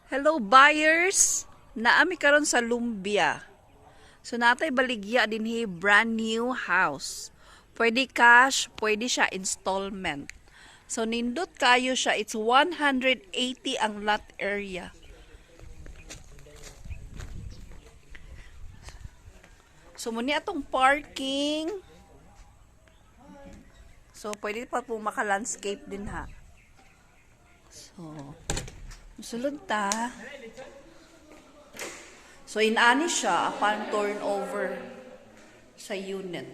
Hello buyers, naami karon sa Lumbia. So natay baligya din brand new house. Pwede cash, pwede siya installment. So nindot kayo siya, it's 180 ang lot area. So muni atong parking. So pwede pa po maka-landscape din ha. So sulod ta. So inani siya upon turnover sa unit.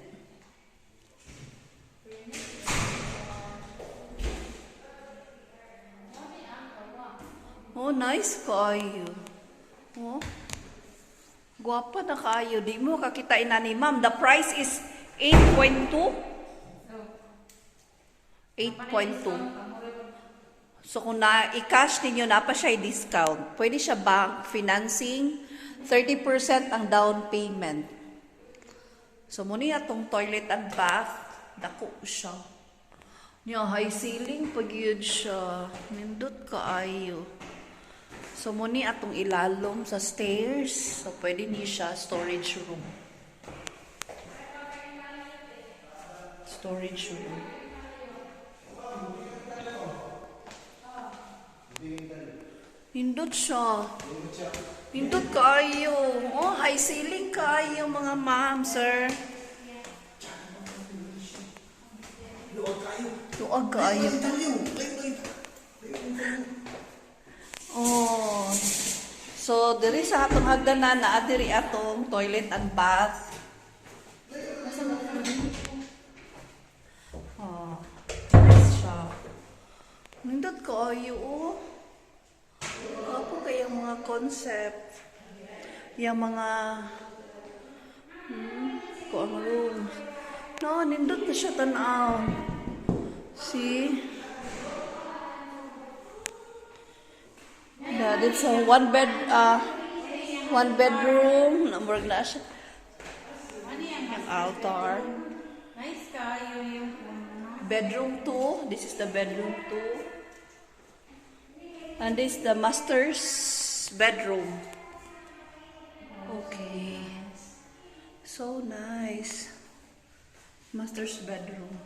Oh, nice kayo. Oh. Guwapa na kayo. Di mo kakita inani, ma'am. The price is 8.2. 8.2. So kung i-cash ninyo, na pa siya i-discount. Pwede siya bank financing. 30% ang down payment. So muna atong toilet and bath. Dako siya. Niya, high ceiling pag yun siya. Nindot kaayo. So muna atong ilalom sa stairs. So pwede niya siya storage room. Storage room. Nindot siya. Nindot kayo. Oh, high ceiling kayo mga ma'am, sir. Luag kayo. Oh. So, diri sa atong hagdanan na diri atong toilet and bath. Oh. Nice siya. Nindot kayo, oh. Ako kayang mga concept, yung mga kuang room. No, nindot na siya tanaw. See? Yeah, it's a one bedroom. Number na siya. Yung altar. Nice kayo yung Bedroom 2. This is the bedroom 2. And this is the master's bedroom. Okay. So nice. Master's bedroom.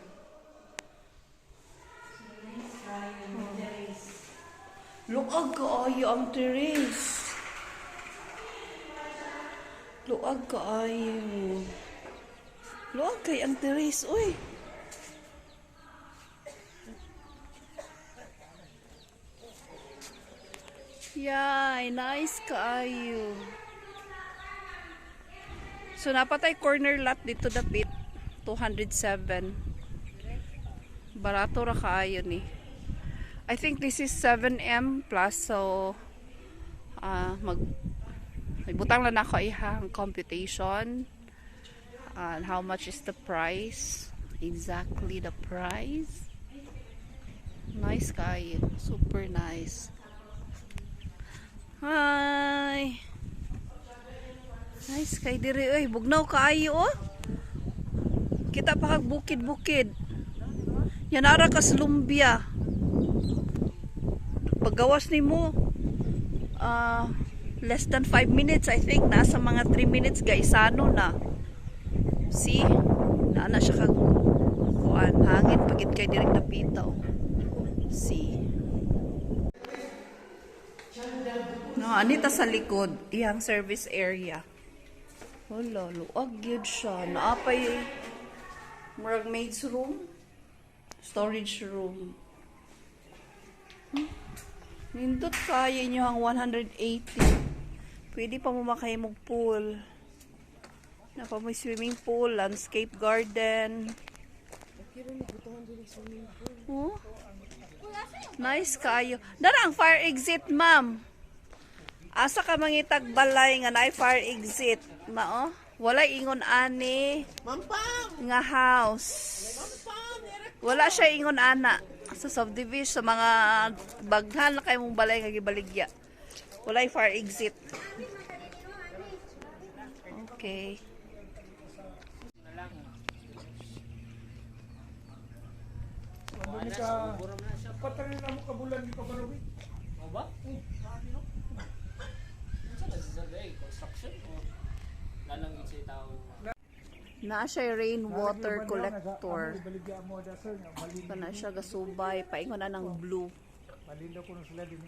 Luag kaayo ang terrace. Luag kaayo. Luag kay ang terrace, uy. Yay, nice kaayo. So napatay corner lot dito dapit 207. Barato ra kaayo ni. I think this is 7M plus, so magbutang lang ako ihang computation and how much is the price, exactly the price. Nice kaayo, super nice. Hi. Nice kay diri oy, bugnaw kaayo oh. Kita pa kag bukid-bukid. Yan ara ka sa Lumbia. Paggawas nimo less than 5 minutes, I think nasa mga 3 minutes gaisano na. See? Naana siya kag kuan, hangin pagit kay diri napitaw. See? No, anita sa likod, iyang service area. Wala, luag yun siya. Naapay murag maid's room, storage room. Nindot kaya nyo ang 180. Pwede pa mo makahimog pool. Napa may swimming pool, landscape garden. Oh? Nice kayo. Dara ang fire exit, ma'am. Asa ka mangitag balay nga naay fire exit, mao? Wala ingon ani. Mampam! Nga house. Wala siya ingon ana sa subdivision, sa mga baghan na kay mong balay nga gibaligya. Wala fire exit. Okay. Patay na mo kabulan di pa baruwi. ba? ay construction o lalangin sa tao. Naa siya rainwater collector. Baligya mo da sir, Kana siya gasubay, paingon na ng blue. Malindo ko nung sila din.